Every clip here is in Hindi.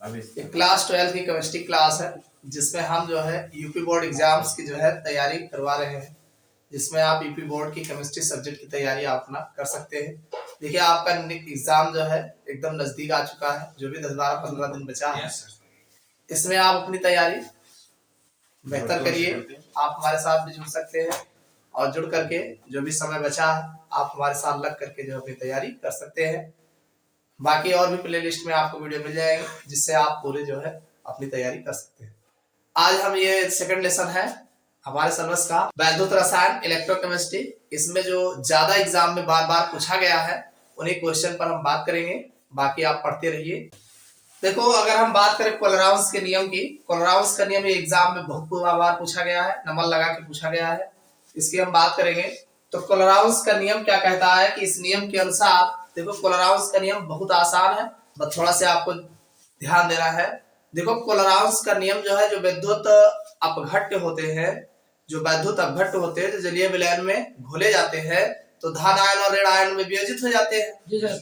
क्लास 12 की केमिस्ट्री क्लास है जिसमें हम जो है यूपी बोर्ड एग्जाम्स की जो है तैयारी करवा रहे हैं, जिसमें आप यूपी बोर्ड की केमिस्ट्री सब्जेक्ट की तैयारी आप अपना कर सकते हैं। देखिए आपका एग्जाम जो है एकदम नजदीक आ चुका है, जो भी 10-12-15 दिन बचा है इसमें आप अपनी तैयारी बेहतर करिए। आप हमारे साथ भी जुड़ सकते हैं और जुड़ करके जो भी समय बचा है आप हमारे साथ लग करके जो अपनी तैयारी कर सकते हैं। बाकी और भी प्लेलिस्ट में आपको वीडियो मिल जाएंगे जिससे आप पूरे जो है अपनी तैयारी कर सकते हैं। आज हम ये सेकंड लेसन है हमारे सिलेबस का वैद्युत रसायन इलेक्ट्रोकेमिस्ट्री। इसमें जो ज्यादा एग्जाम में बार बार पूछा गया है उन्हीं क्वेश्चन पर हम बात करेंगे, बाकी आप पढ़ते रहिए। देखो अगर हम बात करें कोलराउस के नियम की, कोलराउस का नियम एग्जाम में बहुत बार पूछा गया है, नंबर लगा के पूछा गया है, इसकी हम बात करेंगे। तो कोलराउस का नियम क्या कहता है कि इस नियम के अनुसार, देखो कोलराउस का नियम बहुत आसान है, बस थोड़ा सा आपको ध्यान देना है। देखो कोलराउस का नियम जो है, जो विद्युत अपघट्य होते हैं, जो वैद्युत अपघट्य होते हैं, जो जलीय विलयन में घोले जाते हैं तो धन आयन और ऋण आयन में वियोजित हो जाते हैं।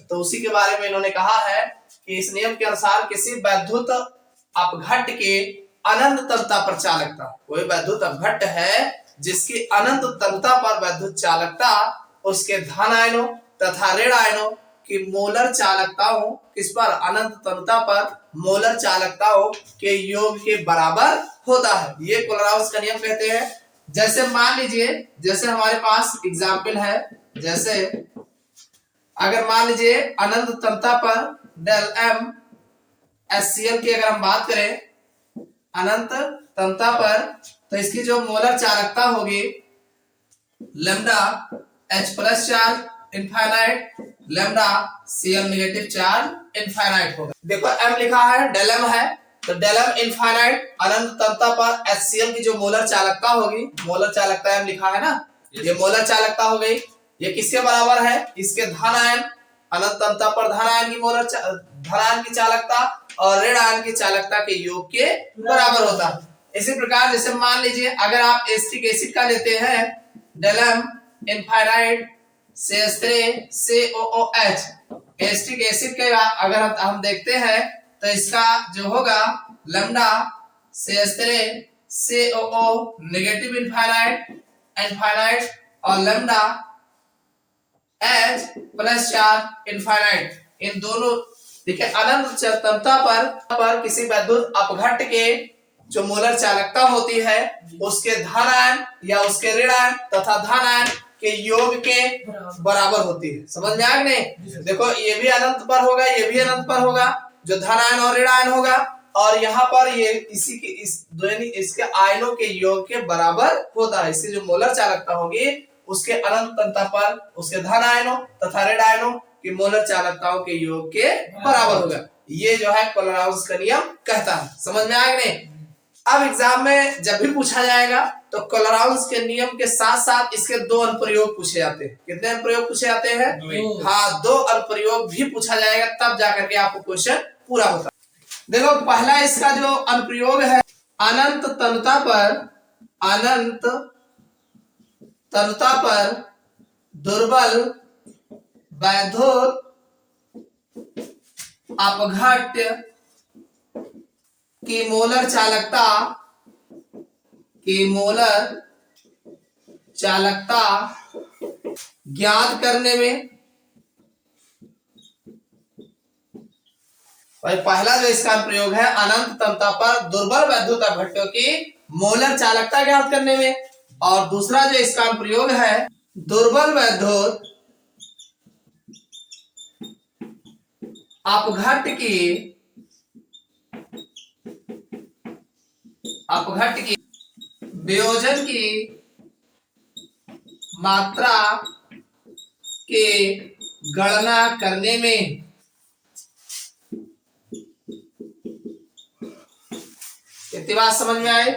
तो उसी के बारे में इन्होंने कहा है कि इस नियम के अनुसार किसी वैद्युत अपघट्य के अनंत तलता पर चालकता, कोई वैद्युत अपघट्य है जिसकी अनंत तलता पर वैद्युत चालकता उसके धन आयनों तथा ऋण आयनों की मोलर चालकताओं किस पर, अनंत तलता पर मोलर चालकताओं के योग के बराबर होता है। ये कोलराउस का नियम कहते हैं। जैसे मान लीजिए, जैसे हमारे पास एग्जाम्पल है, जैसे अगर मान लीजिए अनंत तलता पर डेल एम HCl की अगर हम बात करें अनंत तलता पर, तो इसकी जो मोलर चालकता होगी lambda H plus charge infinite, lambda Cl negative charge infinite होगा। देखो m लिखा है, डेल m है, तो डेल m इनफाइनाइट अनंत तलता पर HCl की जो मोलर चालकता होगी, मोलर चालकता m लिखा है ना, ये मोलर चालकता हो गई। ये किसके बराबर है, इसके धन आयन, अनंत तलता पर धन आयन की मोलर धन आयन की चालकता और ऋण आयन की चालकता के योग के बराबर होता है। इसी प्रकार जैसे मान लीजिए अगर आप एसिटिक एसिड का लेते हैं, del m infinite CH3COOH, acetic acid के अगर हम देखते हैं तो इसका जो होगा लैम्डा CH3COO नेगेटिव इनफाइनाइट और lambda H plus charge infinite, इन दोनों देखिए अनंत तलता पर किसी वैद्युत अपघट्य के जो मोलर चालकता होती है उसके धन आयन या उसके ऋण आयन तथा धन आयन के योग के बराबर होती है। समझ में आया नहीं? देखो ये भी अनंत पर होगा, ये भी अनंत पर होगा, जो धन आयन और ऋण आयन होगा, और यहाँ पर ये इसी के इसके आयनों के योग के बराबर होता है। इसकी जो मोलर चालकता होगी उसके अनंत तलता पर उसके धन आयनों तथा ऋण आयनों की मोलर चालकताओं के योग के बराबर होगा। ये जो है कोलराउस का नियम कहता है। समझ में आया नहीं? अब एग्जाम में जब भी पूछा जाएगा तो कोलराउस के नियम के साथ साथ इसके दो अनुप्रयोग पूछे जाते हैं। कितने अनुप्रयोग पूछे जाते हैं? हाँ, दो अनुप्रयोग भी पूछा जाएगा, तब जाकर के आपको क्वेश्चन पूरा होता है। देखो पहला इसका जो अनुप्रयोग है, अनंत तलता पर दुर्बल वैद्युत अपघट्य की मोलर चालकता ज्ञात करने में, पहला जो इसका प्रयोग है अनंत तलता पर दुर्बल वैद्युत अपघट्यों की मोलर चालकता ज्ञात करने में, और दूसरा जो इसका प्रयोग है दुर्बल वैद्युत अपघट्य की वियोजन की मात्रा के गणना करने में। इतनी बात समझ में आए?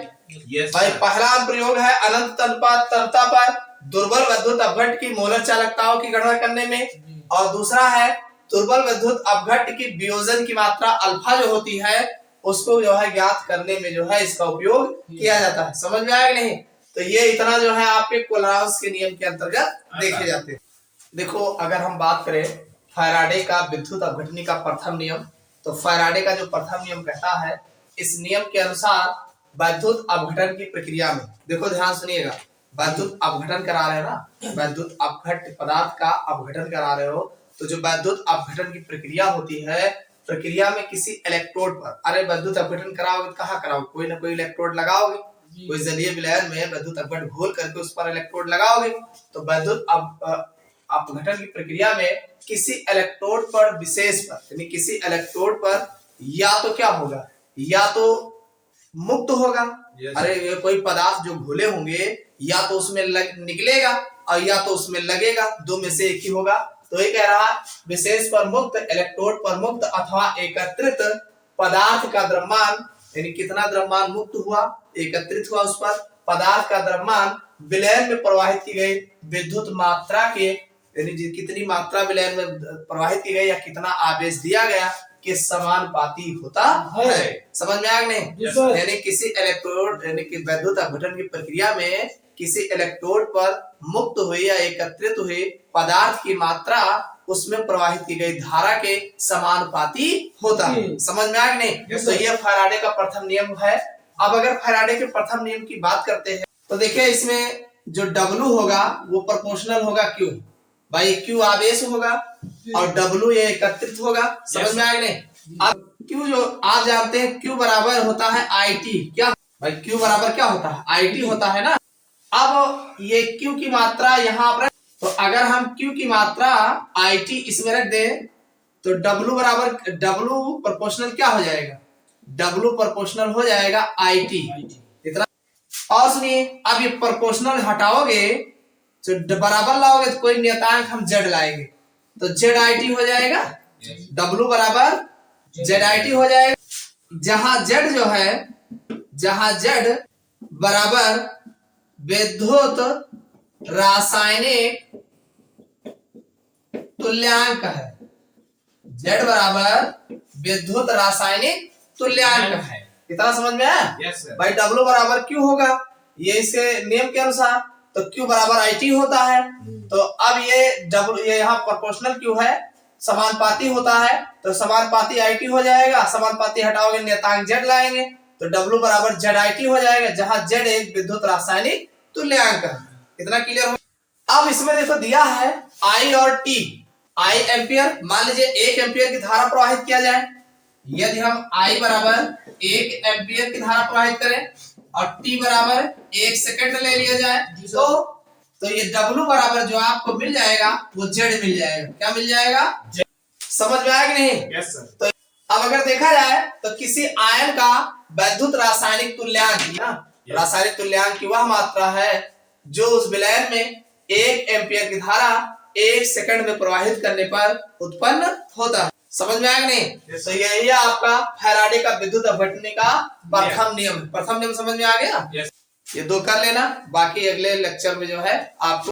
भाई पहला प्रयोग है अनंत तलता पर दुर्बल वैद्युत अपघट्य की मोलर चालकताओं की गणना करने में, और दूसरा है दुर्बल वैद्युत अपघट्य की वियोजन की मात्रा अल्फा जो होती है उसको जो है ज्ञात करने में जो है इसका उपयोग किया जाता है। समझ में आया नहीं? तो ये इतना जो है आपके कोलराउस के नियम के अंतर्गत देखे जाते हैं। देखो अगर हम बात करें फैराडे का विद्युत अपघटनी का प्रथम नियम, तो फैराडे का जो प्रथम नियम कहता है, इस नियम के अनुसार वैद्युत अपघटन की प्रक्रिया में, देखो ध्यान सुनिएगा, वैद्युत अपघटन करा रहे हैं ना, वैद्युत अपघट पदार्थ का अपघटन करा रहे हो, तो जो वैद्युत अपघटन की प्रक्रिया होती है, प्रक्रिया में किसी इलेक्ट्रोड पर, अरे वैद्युत अपघटन कराओगे कहाँ कराओगे, कोई ना कोई इलेक्ट्रोड लगाओगे, कोई जलीय विलयन में वैद्युत अपघटन घोल करके उस पर इलेक्ट्रोड लगाओगे। तो वैद्युत अपघटन की प्रक्रिया में किसी इलेक्ट्रोड पर विशेष पर, यानी किसी इलेक्ट्रोड पर या तो क्या होगा, या तो मुक्त होगा, अरे ये कोई पदार्थ जो घोले होंगे या तो उसमें निकलेगा और या तो उसमें लगेगा, दो में से एक ही होगा। तो ये कह रहा विशेष पर मुक्त, इलेक्ट्रोड पर मुक्त अथवा एकत्रित पदार्थ का द्रव्यमान, यानी कितना द्रव्यमान मुक्त हुआ, एकत्रित हुआ उस पर, पदार्थ का द्रव्यमान विलयन में प्रवाहित की गई विद्युत मात्रा के, यानी कितनी मात्रा विलयन में प्रवाहित की गई या कितना आवेश दिया गया के समानुपाती होता है। समझ में आया नहीं? यानी किसी इलेक्ट्रोड, यानी कि वैद्युत अपघटन की प्रक्रिया में किसी इलेक्ट्रोड पर मुक्त हुई या एकत्रित हुई पदार्थ की मात्रा उसमें प्रवाहित की गई धारा के समानुपाती होता है। समझ में आया नहीं? तो ये फैराडे का प्रथम नियम है। अब अगर फैराडे के प्रथम नियम की बात करते हैं तो देखिए इसमें जो W होगा वो प्रोपोर्शनल होगा Q, भाई Q आवेश होगा और W ये एकत्रित होगा। समझ में आया नहीं? अब Q जो आप जानते हैं Q बराबर होता है IT, क्या भाई Q बराबर क्या होता है, IT होता है ना। अब ये Q की मात्रा यहाँ पर, तो अगर हम Q की मात्रा IT इसमें रख दें तो W बराबर, W प्रोपोर्शनल क्या हो जाएगा, W प्रोपोर्शनल हो जाएगा IT, इतना। और सुनिए अब ये प्रोपोर्शनल हटाओगे तो बराबर लाओगे तो कोई नियतांक हम Z लाएंगे तो ZIT हो जाएगा, W बराबर ZIT हो जाएगा, जहां Z जो है, जहां Z बराबर विद्युत रासायनिक तुल्यांक है, Z बराबर विद्युत रासायनिक तुल्यांक है। इतना समझ में आया? भाई W बराबर Q होगा, ये इसके नियम के अनुसार, तो Q बराबर IT होता है। तो अब ये W, ये यहाँ प्रोपोर्शनल Q है, समानुपाती होता है, तो समानुपाती IT हो जाएगा, समानुपाती हटाओगे नियतांक Z लाएंगे तो W बराबर ZIT हो जाएगा, जहां Z एक विद्युत रासायनिक तुल्यांक है। इतना क्लियर हो? अब इसमें देखो दिया है I और T, I एम्पियर, मान लीजिए 1 एम्पियर की धारा प्रवाहित किया जाए, यदि हम I बराबर 1 एम्पियर की धारा प्रवाहित करें और T बराबर 1 सेकंड ले लिया जाए तो ये W बराबर जो आपको मिल जाएगा वो Z मिल जाएगा। क्या मिल जाएगा? Z। समझ में आया कि नहीं? Yes sir. तो अब अगर देखा जाए तो किसी आयन का वैद्युत रासायनिक तुल्यांक, ना रासायनिक तुल्यांक की वह मात्रा है जो उस विलयन में 1 एम्पियर की धारा 1 सेकंड में प्रवाहित करने पर उत्पन्न होता है। समझ में आया नहीं? तो यही है आपका फैराडे का विद्युत अपघटन का प्रथम नियम। प्रथम नियम समझ में आ गया? ये 2 कर लेना, बाकी अगले लेक्चर में जो है आपको